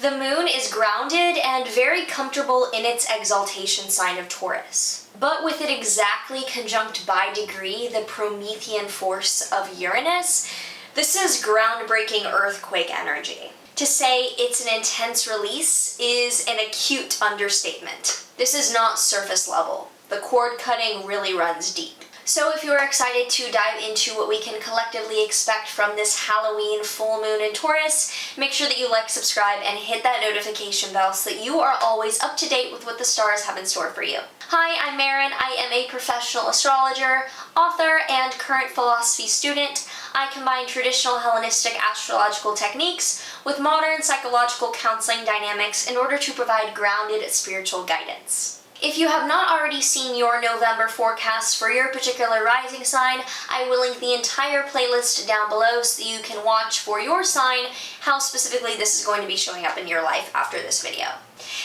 The moon is grounded and very comfortable in its exaltation sign of Taurus. But with it exactly conjunct by degree the Promethean force of Uranus, this is groundbreaking earthquake energy. To say it's an intense release is an acute understatement. This is not surface level. The cord cutting really runs deep. So if you're excited to dive into what we can collectively expect from this Halloween full moon in Taurus, make sure that you like, subscribe, and hit that notification bell so that you are always up to date with what the stars have in store for you. Hi, I'm Maren. I am a professional astrologer, author, and current philosophy student. I combine traditional Hellenistic astrological techniques with modern psychological counseling dynamics in order to provide grounded spiritual guidance. If you have not already seen your November forecast for your particular rising sign, I will link the entire playlist down below so that you can watch for your sign how specifically this is going to be showing up in your life after this video.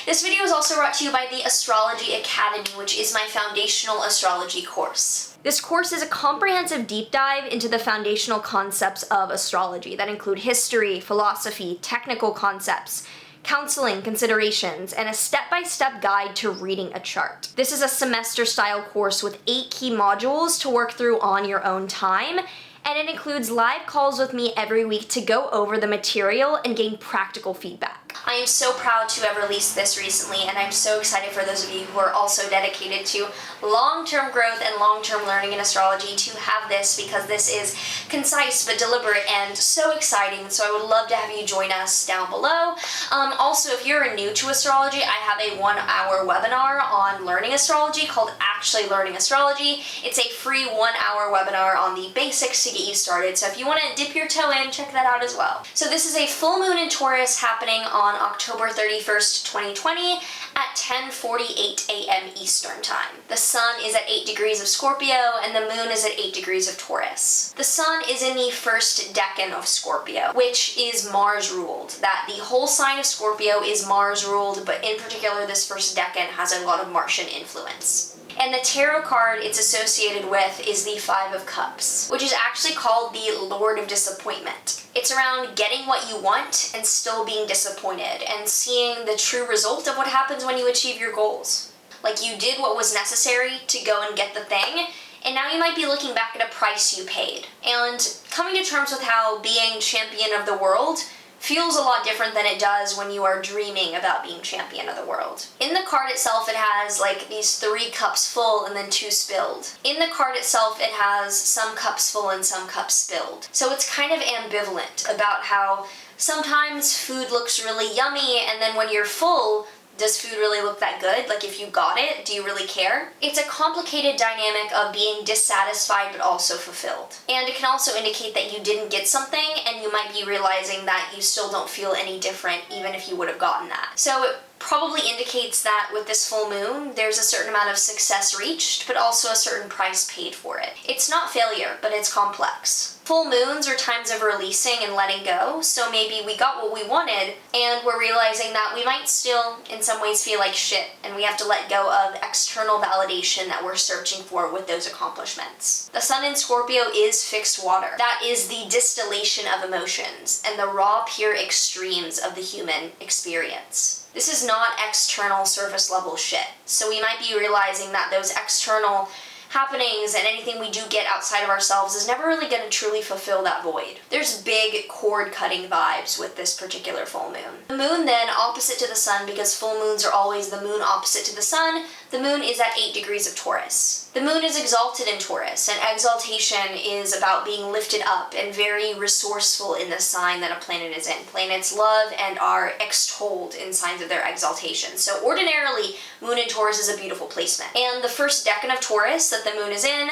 This video is also brought to you by the Astrology Academy, which is my foundational astrology course. This course is a comprehensive deep dive into the foundational concepts of astrology that include history, philosophy, technical concepts, counseling considerations, and a step-by-step guide to reading a chart. This is a semester-style course with 8 key modules to work through on your own time, and it includes live calls with me every week to go over the material and gain practical feedback. I am so proud to have released this recently, and I'm so excited for those of you who are also dedicated to long-term growth and long-term learning in astrology to have this, because this is concise but deliberate and so exciting. So I would love to have you join us down below. Also, if you're new to astrology, I have a 1-hour webinar on learning astrology called Actually Learning Astrology. It's a free 1-hour webinar on the basics to get you started. So if you want to dip your toe in, check that out as well. So this is a full moon in Taurus happening on October 31st, 2020 at 10:48 a.m. Eastern Time. The sun is at 8 degrees of Scorpio and the moon is at 8 degrees of Taurus. The sun is in the first decan of Scorpio, which is Mars ruled. That the whole sign of Scorpio is Mars ruled, but in particular this first decan has a lot of Martian influence. And the tarot card it's associated with is the Five of Cups, which is actually called the Lord of Disappointment. It's around getting what you want and still being disappointed and seeing the true result of what happens when you achieve your goals. Like, you did what was necessary to go and get the thing, and now you might be looking back at a price you paid. And coming to terms with how being champion of the world feels a lot different than it does when you are dreaming about being champion of the world. In the card itself, it has like these 3 cups full and then 2 spilled. In the card itself, it has some cups full and some cups spilled. So it's kind of ambivalent about how sometimes food looks really yummy, and then when you're full, does food really look that good? Like, if you got it, do you really care? It's a complicated dynamic of being dissatisfied but also fulfilled. And it can also indicate that you didn't get something and you might be realizing that you still don't feel any different even if you would have gotten that. So it probably indicates that with this full moon, there's a certain amount of success reached, but also a certain price paid for it. It's not failure, but it's complex. Full moons are times of releasing and letting go, so maybe we got what we wanted, and we're realizing that we might still, in some ways, feel like shit, and we have to let go of external validation that we're searching for with those accomplishments. The sun in Scorpio is fixed water. That is the distillation of emotions, and the raw, pure extremes of the human experience. This is not external surface level shit, so we might be realizing that those external happenings and anything we do get outside of ourselves is never really going to truly fulfill that void. There's big cord-cutting vibes with this particular full moon. The moon then, opposite to the sun, because full moons are always the moon opposite to the sun, the moon is at 8 degrees of Taurus. The moon is exalted in Taurus, and exaltation is about being lifted up and very resourceful in the sign that a planet is in. Planets love and are extolled in signs of their exaltation. So ordinarily, moon in Taurus is a beautiful placement. And the first decan of Taurus that the moon is in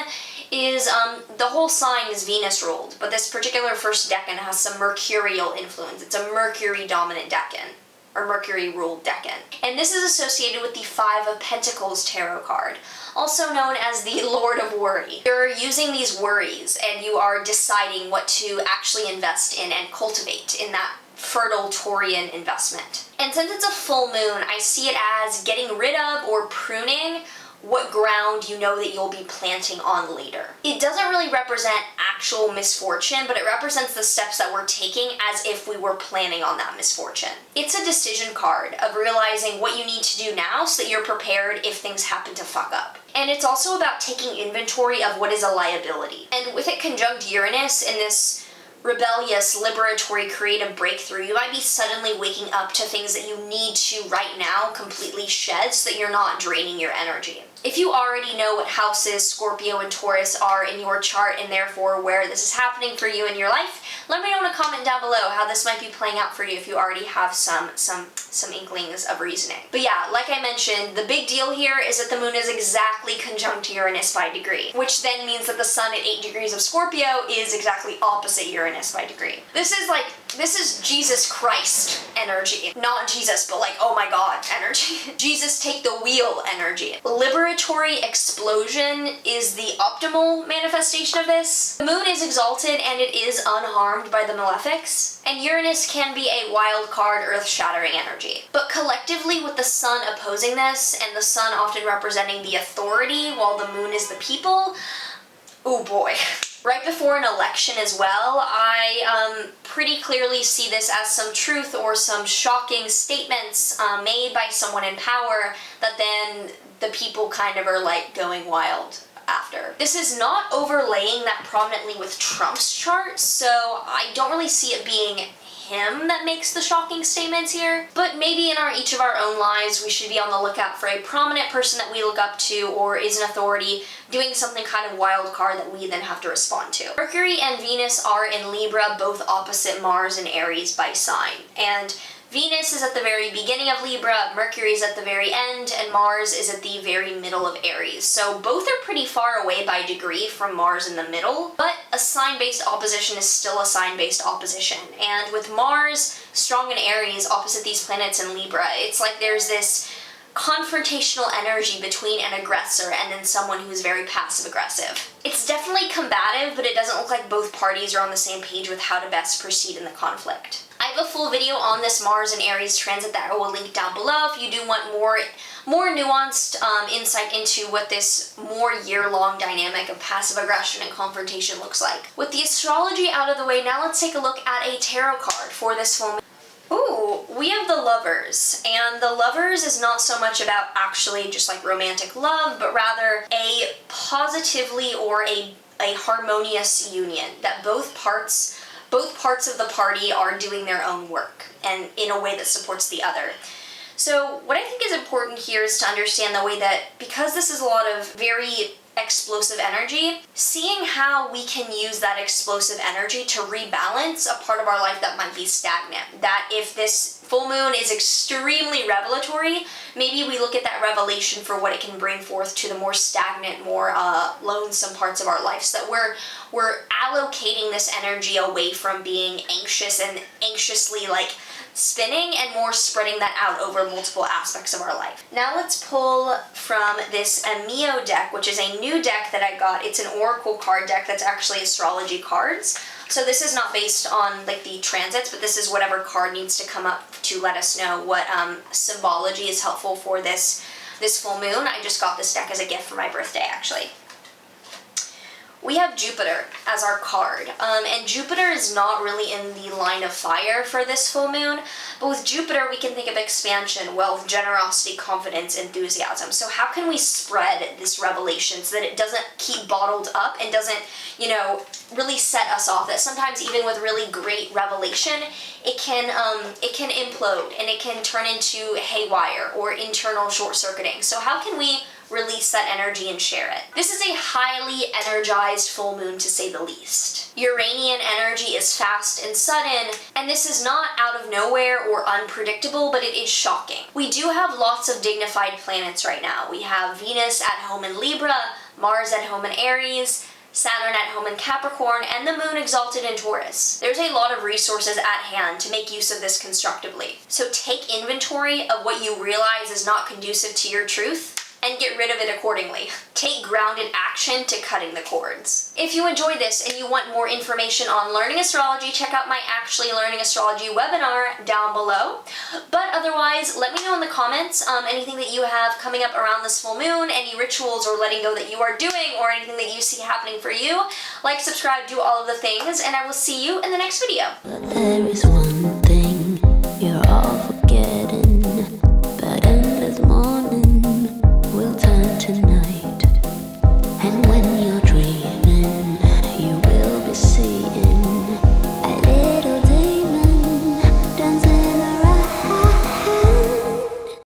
is, the whole sign is Venus ruled, but this particular first decan has some mercurial influence. It's a Mercury dominant decan, or Mercury ruled decan. And this is associated with the Five of Pentacles tarot card, also known as the Lord of Worry. You're using these worries and you are deciding what to actually invest in and cultivate in that fertile Taurian investment. And since it's a full moon, I see it as getting rid of or pruning what ground you know that you'll be planting on later. It doesn't really represent actual misfortune, but it represents the steps that we're taking as if we were planning on that misfortune. It's a decision card of realizing what you need to do now so that you're prepared if things happen to fuck up. And it's also about taking inventory of what is a liability. And with it conjunct Uranus in this rebellious, liberatory, creative breakthrough, you might be suddenly waking up to things that you need to right now completely shed so that you're not draining your energy. If you already know what houses Scorpio and Taurus are in your chart and therefore where this is happening for you in your life, let me know in a comment down below how this might be playing out for you if you already have some inklings of reasoning. But yeah, like I mentioned, the big deal here is that the moon is exactly conjunct Uranus by degree, which then means that the sun at 8 degrees of Scorpio is exactly opposite Uranus by degree. This is Jesus Christ energy. Not Jesus, but like, oh my God energy. Jesus take the wheel energy. Liberatory explosion is the optimal manifestation of this. The moon is exalted and it is unharmed by the malefics, and Uranus can be a wild card, earth-shattering energy. But collectively, with the sun opposing this, and the sun often representing the authority while the moon is the people, oh boy. Right before an election as well, I pretty clearly see this as some truth or some shocking statements made by someone in power that then the people kind of are like going wild after. This is not overlaying that prominently with Trump's chart, so I don't really see it being him that makes the shocking statements here, but maybe in each of our own lives we should be on the lookout for a prominent person that we look up to or is an authority doing something kind of wild card that we then have to respond to. Mercury and Venus are in Libra, both opposite Mars and Aries by sign, and Venus is at the very beginning of Libra, Mercury is at the very end, and Mars is at the very middle of Aries. So both are pretty far away by degree from Mars in the middle, but a sign-based opposition is still a sign-based opposition. And with Mars strong in Aries opposite these planets in Libra, it's like there's this confrontational energy between an aggressor and then someone who's very passive-aggressive. It's definitely combative, but it doesn't look like both parties are on the same page with how to best proceed in the conflict. I have a full video on this Mars and Aries transit that I will link down below if you do want more nuanced insight into what this more year-long dynamic of passive aggression and confrontation looks like. With the astrology out of the way, now let's take a look at a tarot card for this full moon. Ooh, we have the Lovers, and the Lovers is not so much about actually just like romantic love, but rather a positively or a harmonious union, that both parts of the party are doing their own work and in a way that supports the other. So what I think is important here is to understand the way that, because this is a lot of very explosive energy, seeing how we can use that explosive energy to rebalance a part of our life that might be stagnant. That if this full moon is extremely revelatory, maybe we look at that revelation for what it can bring forth to the more stagnant, more lonesome parts of our life, so that we're allocating this energy away from being anxious and anxiously like spinning and more spreading that out over multiple aspects of our life. Now let's pull from this Amio deck, which is a new deck that I got. It's an oracle card deck that's actually astrology cards. So this is not based on like the transits, but this is whatever card needs to come up to let us know what symbology is helpful for this full moon. I just got this deck as a gift for my birthday, actually. We have Jupiter as our card, and Jupiter is not really in the line of fire for this full moon, but with Jupiter we can think of expansion, wealth, generosity, confidence, enthusiasm. So how can we spread this revelation so that it doesn't keep bottled up and doesn't, really set us off? That sometimes even with really great revelation, it can implode and it can turn into haywire or internal short-circuiting. So how can we release that energy and share it? This is a highly energized full moon, to say the least. Uranian energy is fast and sudden, and this is not out of nowhere or unpredictable, but it is shocking. We do have lots of dignified planets right now. We have Venus at home in Libra, Mars at home in Aries, Saturn at home in Capricorn, and the moon exalted in Taurus. There's a lot of resources at hand to make use of this constructively. So take inventory of what you realize is not conducive to your truth and get rid of it accordingly. Take grounded action to cutting the cords. If you enjoyed this and you want more information on learning astrology, check out my Actually Learning Astrology webinar down below. But otherwise, let me know in the comments anything that you have coming up around this full moon, any rituals or letting go that you are doing, or anything that you see happening for you. Like, subscribe, do all of the things, and I will see you in the next video. There is one